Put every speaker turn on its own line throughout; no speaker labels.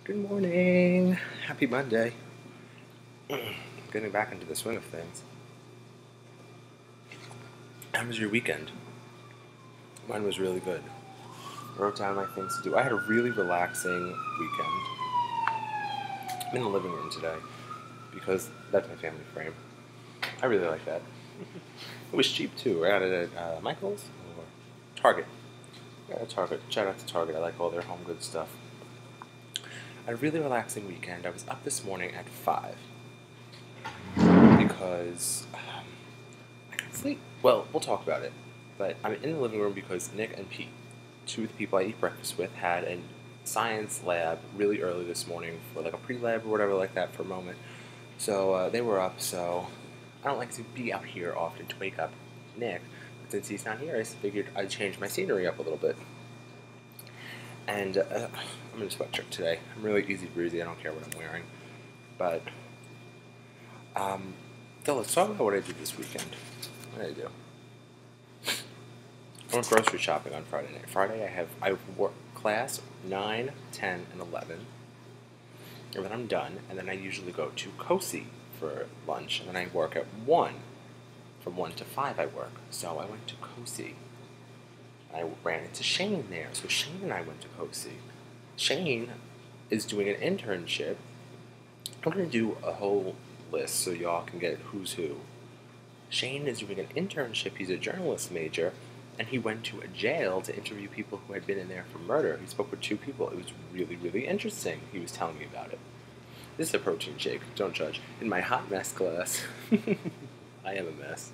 Good morning. Happy Monday. Getting back into the swing of things. How was your weekend? Mine was really good. I wrote down my things to do. I had a really relaxing weekend. I'm in the living room today because that's my family frame. I really like that. It was cheap too. I got it at Michael's or Target. Yeah, Target. Shout out to Target. I like all their home good stuff. I had a really relaxing weekend. I was up this morning at 5 because I couldn't sleep. Well, we'll talk about it. But I'm in the living room because Nick and Pete, two of the people I eat breakfast with, had a science lab really early this morning for like a pre-lab or whatever like that for a moment. So they were up, so I don't like to be out here often to wake up Nick. But since he's not here, I figured I'd change my scenery up a little bit. And I'm in a sweatshirt today. I'm really easy breezy. I don't care what I'm wearing. But so let's talk about what I did this weekend. What did I do? I went grocery shopping on Friday night. Friday I work class 9, 10, and 11. And then I'm done, and then I usually go to COSI for lunch, and then I work at 1. From 1 to 5 I work. So I went to COSI. I ran into Shane there. So Shane and I went to COSI. Shane is doing an internship. I'm going to do a whole list so y'all can get who's who. Shane is doing an internship. He's a journalist major, and he went to a jail to interview people who had been in there for murder. He spoke with 2 people. It was really, really interesting. He was telling me about it. This is a protein shake. Don't judge. In my hot mess class, I am a mess.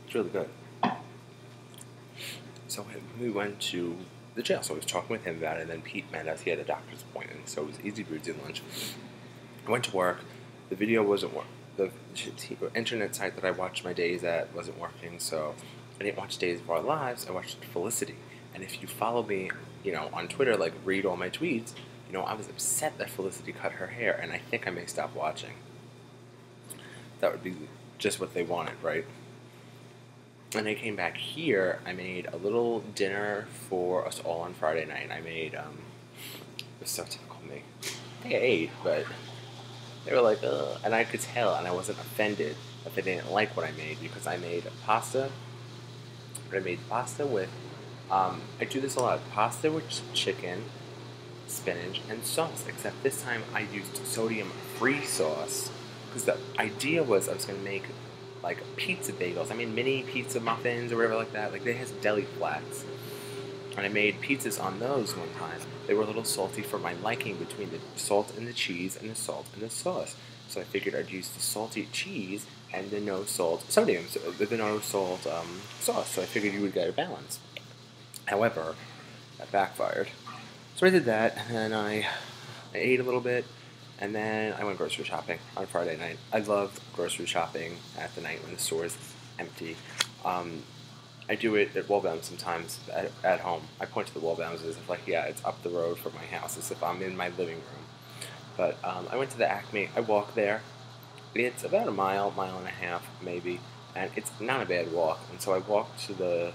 It's really good. So we went to the jail. So I was talking with him about it, and then Pete met us. He had a doctor's appointment, so it was easy breezy lunch. I went to work. The video wasn't working. The internet site that I watched my days at wasn't working, so I didn't watch Days of Our Lives. I watched Felicity. And if you follow me, on Twitter, like read all my tweets, I was upset that Felicity cut her hair, and I think I may stop watching. That would be just what they wanted, right? When I came back here, I made a little dinner for us all on Friday night. I made, it was so typical of me. I think I ate, but they were like, ugh, and I could tell, and I wasn't offended if they didn't like what I made, because I made pasta. But I made pasta with, I do this a lot, pasta with chicken, spinach, and sauce, except this time I used sodium-free sauce, because the idea was I was going to make, like, pizza bagels. I made mini pizza muffins or whatever like that. Like, they had deli flats. And I made pizzas on those one time. They were a little salty for my liking between the salt and the cheese and the salt and the sauce. So I figured I'd use the salty cheese and the no salt sodium, so the no salt sauce. So I figured you would get a balance. However, that backfired. So I did that, and then I ate a little bit, and then I went grocery shopping on Friday night. I love grocery shopping at the night when the store is empty. I do it at Wallbound sometimes at home. I point to the Wallbounds as if, like, yeah, it's up the road from my house, as if I'm in my living room. But I went to the Acme. I walked there. It's about a mile and a half, maybe, and it's not a bad walk. And so I walked to the,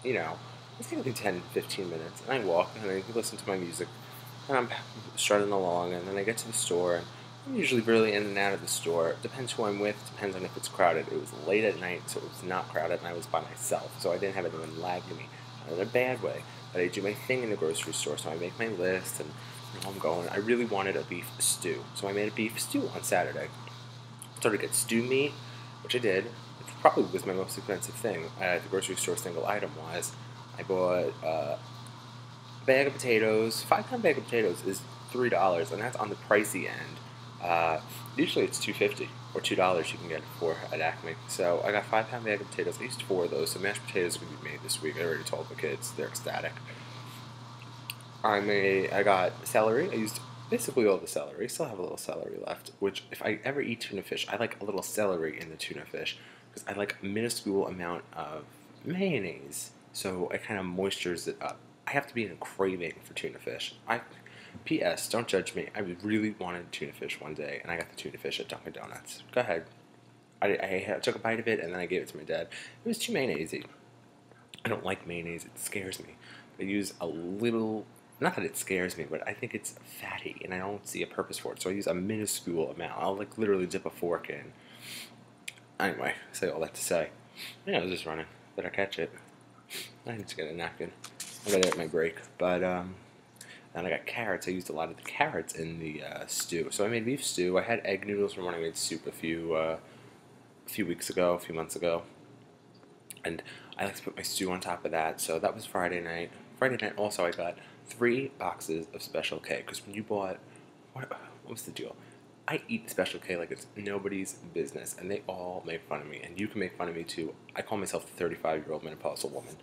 it's going to be 10, 15 minutes. And I walk, and I listen to my music, and I'm strutting along, and then I get to the store, and I'm usually really in and out of the store. Depends who I'm with, depends on if it's crowded. It was late at night, so it was not crowded, and I was by myself, so I didn't have anyone lagging me. Not in a bad way, but I do my thing in the grocery store, so I make my list, and I'm going. I really wanted a beef stew, so I made a beef stew on Saturday. Started to get stew meat, which I did. It probably was my most expensive thing at the grocery store, single item-wise. I bought a bag of potatoes. 5-pound bag of potatoes is $3, and that's on the pricey end. Usually it's $2.50 or $2 you can get it for at Acme. So I got 5-pound bag of potatoes. I used 4 of those, so mashed potatoes are going to be made this week. I already told the kids. They're ecstatic. I got celery. I used basically all the celery. Still have a little celery left, which if I ever eat tuna fish, I like a little celery in the tuna fish because I like a minuscule amount of mayonnaise, so it kind of moistures it up. I have to be in a craving for tuna fish. P.S. Don't judge me. I really wanted tuna fish one day, and I got the tuna fish at Dunkin' Donuts. Go ahead. I took a bite of it, and then I gave it to my dad. It was too mayonnaisey. I don't like mayonnaise. It scares me. I use a little, not that it scares me, but I think it's fatty and I don't see a purpose for it. So I use a minuscule amount. I'll like literally dip a fork in. Anyway, say all that to say. Yeah, I was just running. Better catch it. I need to get a napkin. I got it at my break. But, then I got carrots. I used a lot of the carrots in the stew. So I made beef stew. I had egg noodles from when I made soup a few weeks ago, a few months ago. And I like to put my stew on top of that. So that was Friday night. Friday night also I got 3 boxes of Special K. Because when you bought, what was the deal? I eat Special K like it's nobody's business. And they all make fun of me. And you can make fun of me too. I call myself the 35-year-old menopausal woman.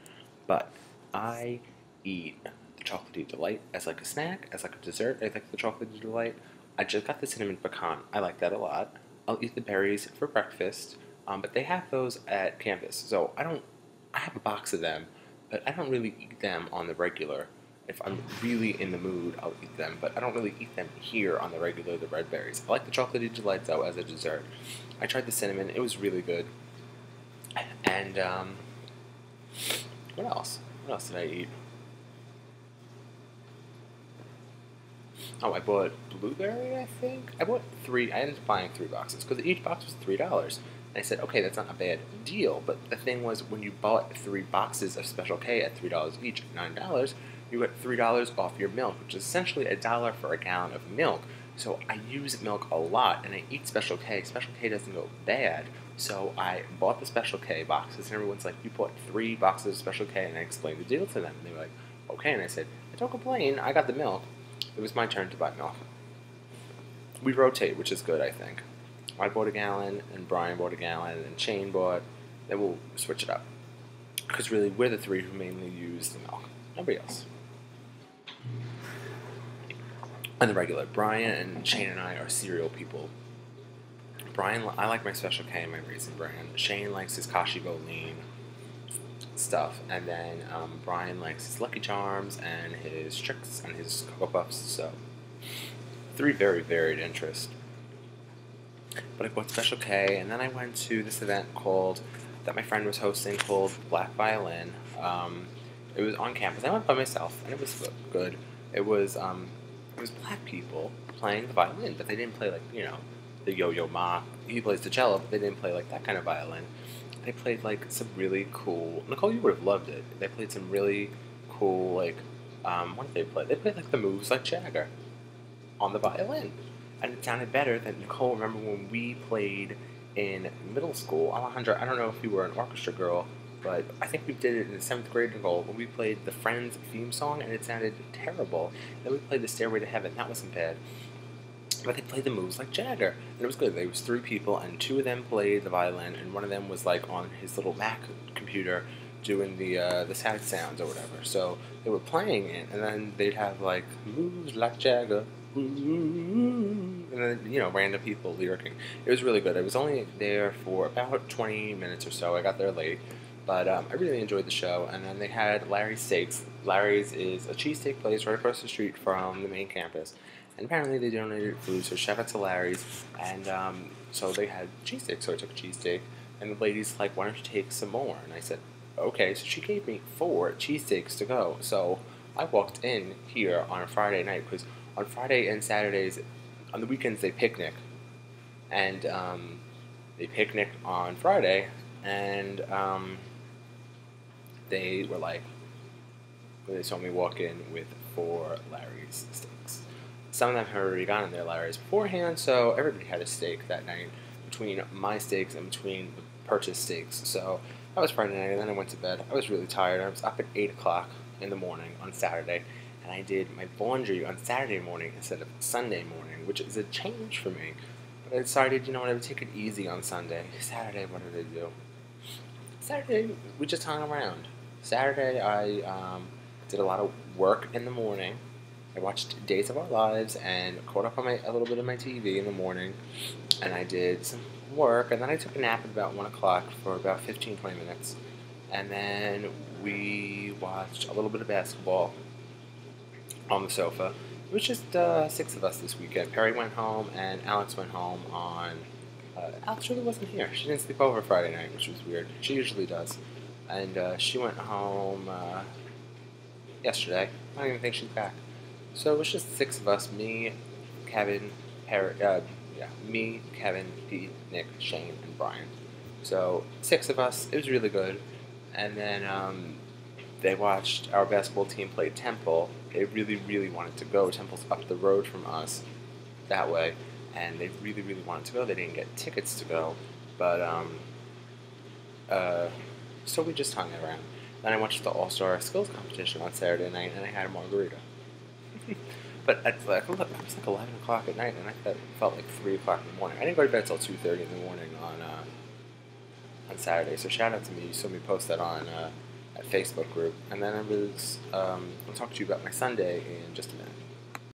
But I eat the Chocolatey Delight as like a snack, as like a dessert. I like the Chocolatey Delight. I just got the cinnamon pecan. I like that a lot. I'll eat the berries for breakfast. But they have those at Campus, so I have a box of them, but I don't really eat them on the regular. If I'm really in the mood, I'll eat them, but I don't really eat them here on the regular, the red berries. I like the Chocolatey Delight, though, as a dessert. I tried the cinnamon. It was really good. And, what else? What else did I eat? Oh, I bought blueberry, I think. I bought 3. I ended up buying 3 boxes because each box was $3. And I said, okay, that's not a bad deal. But the thing was, when you bought 3 boxes of Special K at $3 each, $9, you got $3 off your milk, which is essentially $1 for a gallon of milk. So I use milk a lot, and I eat Special K. Special K doesn't go bad. So I bought the Special K boxes, and everyone's like, you bought 3 boxes of Special K, and I explained the deal to them. And they were like, okay. And I said, I don't complain. I got the milk. It was my turn to buy milk. We rotate, which is good, I think. I bought a gallon, and Brian bought a gallon, and Shane bought. Then we'll switch it up. Because really, we're the 3 who mainly use the milk. Nobody else. And the regular. Brian and Shane and I are cereal people. Brian, I like my Special K and my Raisin Bran. Shane likes his Kashi Lean stuff. And then Brian likes his Lucky Charms and his Trix and his Cocoa Puffs. So, 3 very varied interests. But I bought Special K, and then I went to this event that my friend was hosting called Black Violin. It was on campus. I went by myself, and it was good. It was black people playing the violin, but they didn't play like, the Yo-Yo Ma. He plays the cello, but they didn't play like that kind of violin. They played like some really cool. Nicole, you would have loved it. They played some really cool what did they play? They played like the moves like Jagger on the violin. And it sounded better than Nicole. Remember when we played in middle school? Alejandra, I don't know if you were an orchestra girl, but I think we did it in the 7th grade, Nicole, when we played the Friends theme song, and it sounded terrible. Then we played the Stairway to Heaven. That wasn't bad. But they played the moves like Jagger, and it was good. There was 3 people, and 2 of them played the violin, and one of them was like on his little Mac computer doing the sad sounds or whatever. So they were playing it, and then they'd have like moves like Jagger. And then, random people lyricking. It was really good. I was only there for about 20 minutes or so. I got there late. But I really enjoyed the show. And then they had Larry's Steaks. Larry's is a cheesesteak place right across the street from the main campus. And apparently they donated food, so shout out to Larry's. And so they had cheesesteak, so I took a cheesesteak. And the lady's like, why don't you take some more? And I said, okay. So she gave me 4 cheesesteaks to go. So I walked in here on a Friday night because on Friday and Saturdays, on the weekends they picnic, and they picnic on Friday, and they were like, they saw me walk in with 4 Larry's steaks. Some of them had already gotten their Larry's beforehand, so everybody had a steak that night between my steaks and between the purchased steaks. So that was Friday night, and then I went to bed. I was really tired. I was up at 8 o'clock in the morning on Saturday. And I did my laundry on Saturday morning instead of Sunday morning, which is a change for me. But I decided, I would take it easy on Sunday. Saturday, what did I do? Saturday, we just hung around. Saturday, I did a lot of work in the morning. I watched Days of Our Lives and caught up on a little bit of my TV in the morning. And I did some work, and then I took a nap at about 1 o'clock for about 15-20 minutes. And then we watched a little bit of basketball on the sofa. It was just 6 of us this weekend. Perry went home and Alex went home on... Alex really wasn't here. She didn't sleep over Friday night, which was weird. She usually does. and she went home yesterday. I don't even think she's back. So it was just 6 of us: me, Kevin, me, Kevin, Pete, Nick, Shane, and Brian. So 6 of us. It was really good. And then they watched our basketball team play Temple. They really, really wanted to go. Temple's up the road from us that way, and they really, really wanted to go. They didn't get tickets to go, but so we just hung around. Then I watched the All-Star Skills competition on Saturday night, and I had a margarita. But it was like 11 o'clock at night, and I felt like 3 o'clock in the morning. I didn't go to bed till 2:30 in the morning on Saturday. So shout out to me. You saw me post that on a Facebook group, and then I'll talk to you about my Sunday in just a minute.